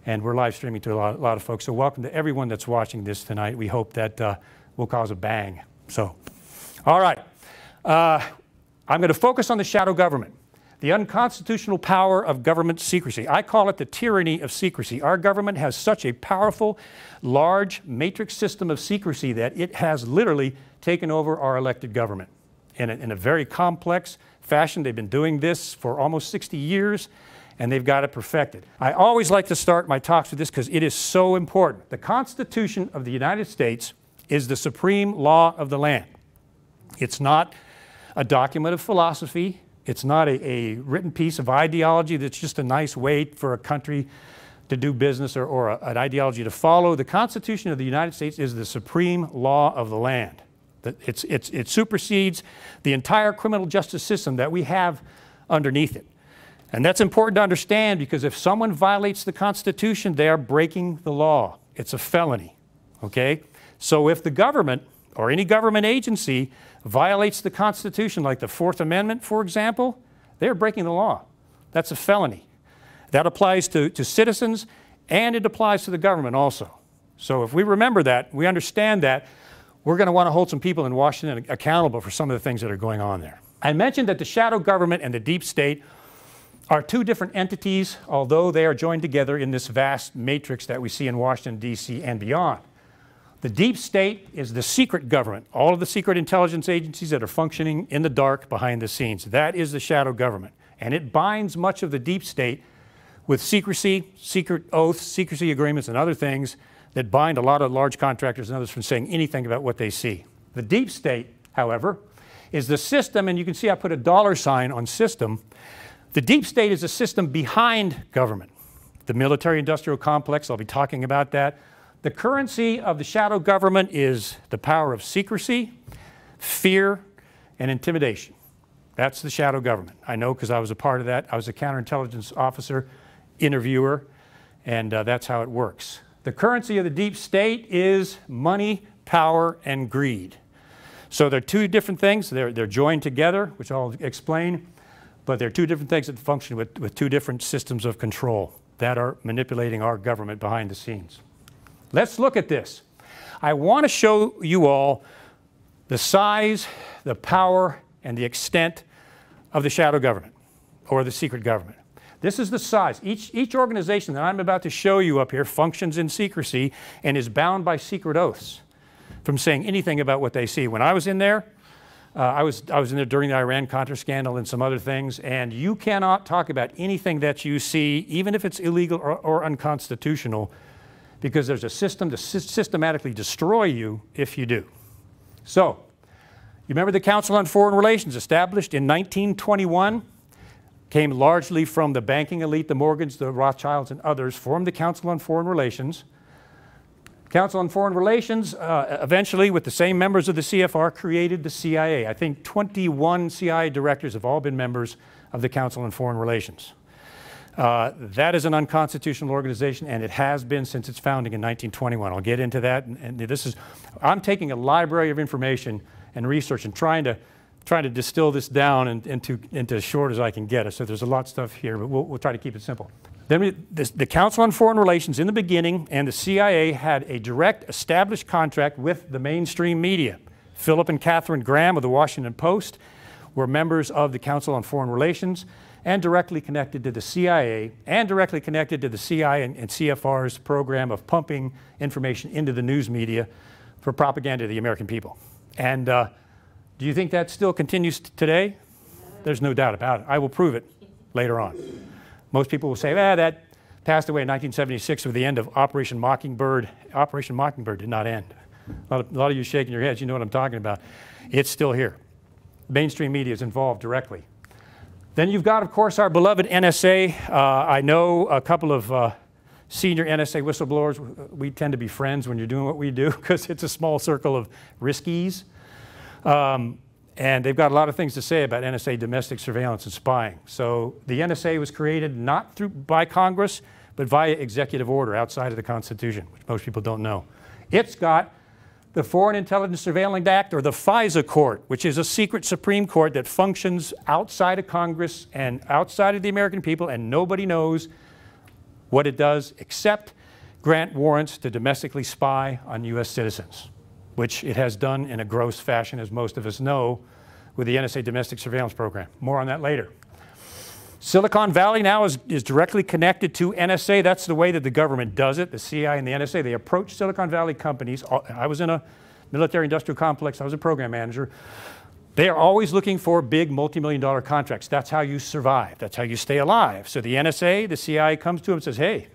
and we're live streaming to a lot of folks. So welcome to everyone that's watching this tonight. We hope that will cause a bang. So, all right. I'm going to focus on the shadow government, the unconstitutional power of government secrecy. I call it the tyranny of secrecy. Our government has such a powerful, large matrix system of secrecy that it has literally taken over our elected government in a very complex fashion. They've been doing this for almost 60 years, and they've got it perfected. I always like to start my talks with this because it is so important. The Constitution of the United States is the supreme law of the land. It's not a document of philosophy. It's not a written piece of ideology that's just a nice way for a country to do business or an ideology to follow. The Constitution of the United States is the supreme law of the land. It supersedes the entire criminal justice system that we have underneath it. And that's important to understand because if someone violates the Constitution, they are breaking the law. It's a felony, okay? So if the government or any government agency violates the Constitution, like the Fourth Amendment, for example, they're breaking the law. That's a felony. That applies to citizens, and it applies to the government also. So if we remember that, we understand that, we're going to want to hold some people in Washington accountable for some of the things that are going on there. I mentioned that the shadow government and the deep state are two different entities, although they are joined together in this vast matrix that we see in Washington, D.C. and beyond. The deep state is the secret government, all of the secret intelligence agencies that are functioning in the dark behind the scenes. That is the shadow government. And it binds much of the deep state with secrecy, secret oaths, secrecy agreements, and other things that bind a lot of large contractors and others from saying anything about what they see. The deep state, however, is the system, and you can see I put a $ on system. The deep state is a system behind government. The military-industrial complex, I'll be talking about that. The currency of the shadow government is the power of secrecy, fear, and intimidation. That's the shadow government. I know because I was a part of that. I was a counterintelligence officer, interviewer, and that's how it works. The currency of the deep state is money, power, and greed. So they're two different things. They're joined together, which I'll explain, but they're two different things that function with two different systems of control that are manipulating our government behind the scenes. Let's look at this. I want to show you all the size, the power, and the extent of the shadow government or the secret government. This is the size. Each organization that I'm about to show you up here functions in secrecy and is bound by secret oaths from saying anything about what they see. When I was in there, I was in there during the Iran-Contra scandal and some other things, and you cannot talk about anything that you see, even if it's illegal or unconstitutional, because there's a system to systematically destroy you if you do. So, you remember the Council on Foreign Relations, established in 1921, came largely from the banking elite, the Morgans, the Rothschilds, and others, formed the Council on Foreign Relations. Council on Foreign Relations, eventually, with the same members of the CFR, created the CIA. I think 21 CIA directors have all been members of the Council on Foreign Relations. That is an unconstitutional organization, and it has been since its founding in 1921. I'll get into that. And this is, I'm taking a library of information and research and trying to distill this down into as short as I can get it. So there's a lot of stuff here, but we'll try to keep it simple. Then the Council on Foreign Relations in the beginning and the CIA had a direct established contract with the mainstream media. Philip and Catherine Graham of the Washington Post were members of the Council on Foreign Relations and directly connected to the CIA and directly connected to the CIA and CFR's program of pumping information into the news media for propaganda to the American people. And do you think that still continues today? There's no doubt about it. I will prove it later on. Most people will say, that passed away in 1976 with the end of Operation Mockingbird. Operation Mockingbird did not end. A lot of you shaking your heads, you know what I'm talking about. It's still here. Mainstream media is involved directly. Then you've got, of course, our beloved NSA. I know a couple of senior NSA whistleblowers. We tend to be friends when you're doing what we do because it's a small circle of riskies. And they've got a lot of things to say about NSA domestic surveillance and spying. So the NSA was created not by Congress, but via executive order outside of the Constitution, which most people don't know. It's got the Foreign Intelligence Surveillance Act, or the FISA Court, which is a secret Supreme Court that functions outside of Congress and outside of the American people, and nobody knows what it does except grant warrants to domestically spy on U.S. citizens, which it has done in a gross fashion, as most of us know, with the NSA domestic surveillance program. More on that later. Silicon Valley now is directly connected to NSA. That's the way that the government does it. The CIA and the NSA, they approach Silicon Valley companies. I was in a military industrial complex. I was a program manager. They are always looking for big multi-million-dollar contracts. That's how you survive. That's how you stay alive. So the NSA, the CIA comes to them and says, hey,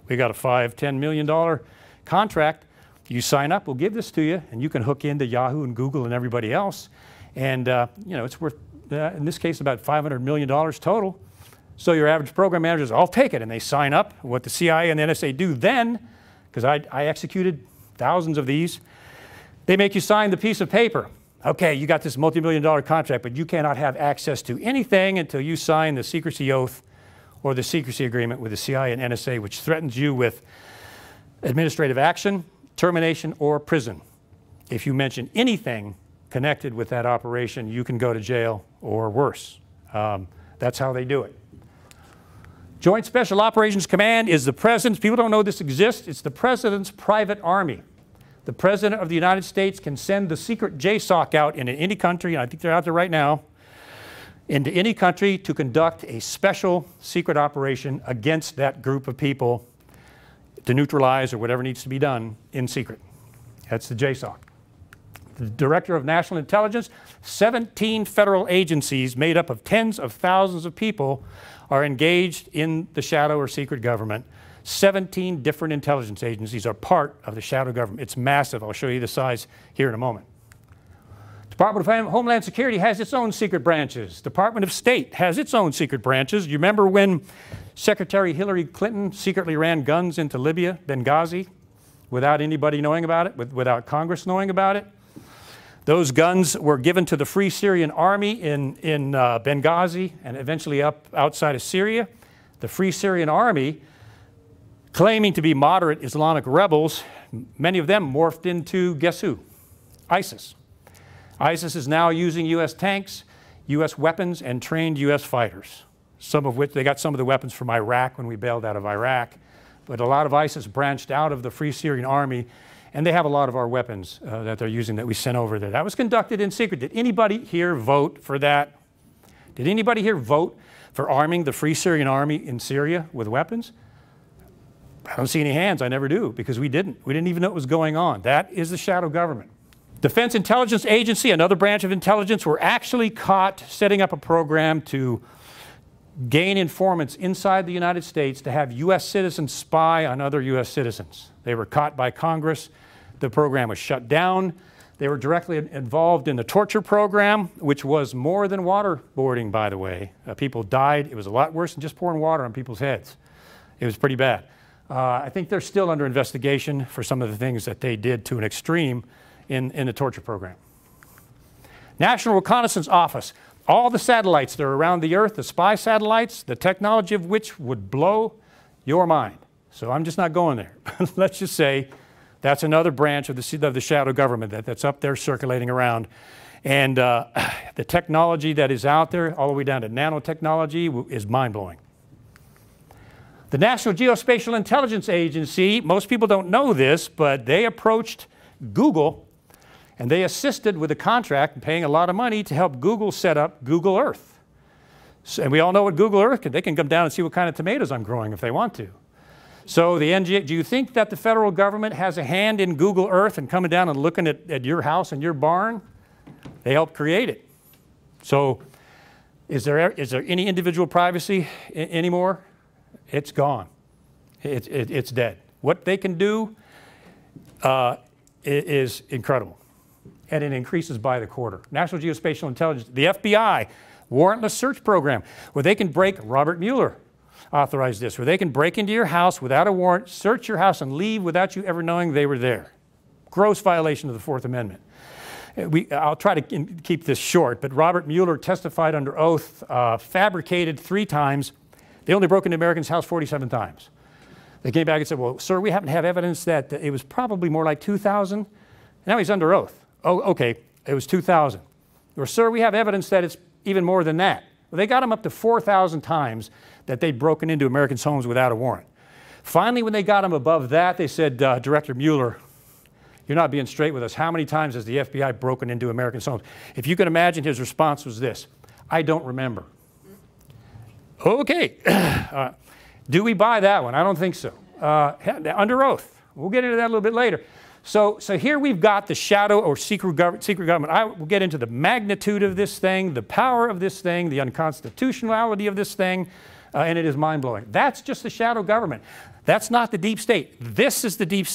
we got a $5, $10 million contract. You sign up, we'll give this to you, and you can hook into Yahoo and Google and everybody else. And you know, it's worth, in this case, about $500 million total. So your average program manager says, I'll take it, and they sign up. What the CIA and the NSA do then, because I executed thousands of these, they make you sign the piece of paper. Okay, you got this multi-million-dollar contract, but you cannot have access to anything until you sign the secrecy oath or the secrecy agreement with the CIA and NSA, which threatens you with administrative action, termination, or prison. If you mention anything connected with that operation, you can go to jail or worse. That's how they do it. Joint Special Operations Command is the President's, people don't know this exists, it's the President's private army. The President of the United States can send the secret JSOC out into any country, and I think they're out there right now, into any country to conduct a special secret operation against that group of people to neutralize or whatever needs to be done in secret. That's the JSOC. The Director of National Intelligence, 17 federal agencies made up of tens of thousands of people are engaged in the shadow or secret government. 17 different intelligence agencies are part of the shadow government. It's massive. I'll show you the size here in a moment. Department of Homeland Security has its own secret branches. Department of State has its own secret branches. You remember when Secretary Hillary Clinton secretly ran guns into Libya, Benghazi, without anybody knowing about it, without Congress knowing about it? Those guns were given to the Free Syrian Army in Benghazi and eventually up outside of Syria. The Free Syrian Army, claiming to be moderate Islamic rebels, many of them morphed into, guess who? ISIS. ISIS is now using U.S. tanks, U.S. weapons, and trained U.S. fighters, some of which, they got some of the weapons from Iraq when we bailed out of Iraq, but a lot of ISIS branched out of the Free Syrian Army, and they have a lot of our weapons that they're using that we sent over there. That was conducted in secret. Did anybody here vote for that? Did anybody here vote for arming the Free Syrian Army in Syria with weapons? I don't see any hands. I never do, because we didn't. We didn't even know what was going on. That is the shadow government. Defense Intelligence Agency, another branch of intelligence, were actually caught setting up a program to gain informants inside the United States to have U.S. citizens spy on other U.S. citizens. They were caught by Congress. The program was shut down. They were directly involved in the torture program, which was more than waterboarding, by the way. People died. It was a lot worse than just pouring water on people's heads. It was pretty bad. I think they're still under investigation for some of the things that they did to an extreme in the torture program. National Reconnaissance Office. All the satellites that are around the Earth, the spy satellites, the technology of which would blow your mind. So I'm just not going there. Let's just say that's another branch of the shadow government that's up there circulating around. And the technology that is out there, all the way down to nanotechnology, is mind-blowing. The National Geospatial Intelligence Agency, most people don't know this, but they approached Google and they assisted with a contract and paying a lot of money to help Google set up Google Earth. So, and we all know what Google Earth can, they can come down and see what kind of tomatoes I'm growing if they want to. So the NGA, do you think that the federal government has a hand in Google Earth and coming down and looking at your house and your barn? They helped create it. So is there any individual privacy anymore? It's gone. It's dead. What they can do is incredible. And it increases by the quarter. National Geospatial Intelligence, the FBI, warrantless search program, where they can break, Robert Mueller authorized this, where they can break into your house without a warrant, search your house, and leave without you ever knowing they were there. Gross violation of the Fourth Amendment. I'll try to keep this short, but Robert Mueller testified under oath, fabricated 3 times. They only broke into Americans' house 47 times. They came back and said, well, sir, we happen to have evidence that it was probably more like 2,000. Now he's under oath. Oh, okay, it was 2,000. Or, sir, we have evidence that it's even more than that. Well, they got him up to 4,000 times that they'd broken into Americans' homes without a warrant. Finally, when they got him above that, they said, Director Mueller, you're not being straight with us. How many times has the FBI broken into Americans' homes? If you can imagine, his response was this: I don't remember. Okay. Do we buy that one? I don't think so. Under oath. We'll get into that a little bit later. So here we've got the shadow or secret government. I will get into the magnitude of this thing, the power of this thing, the unconstitutionality of this thing, and it is mind-blowing. That's just the shadow government. That's not the deep state. This is the deep state.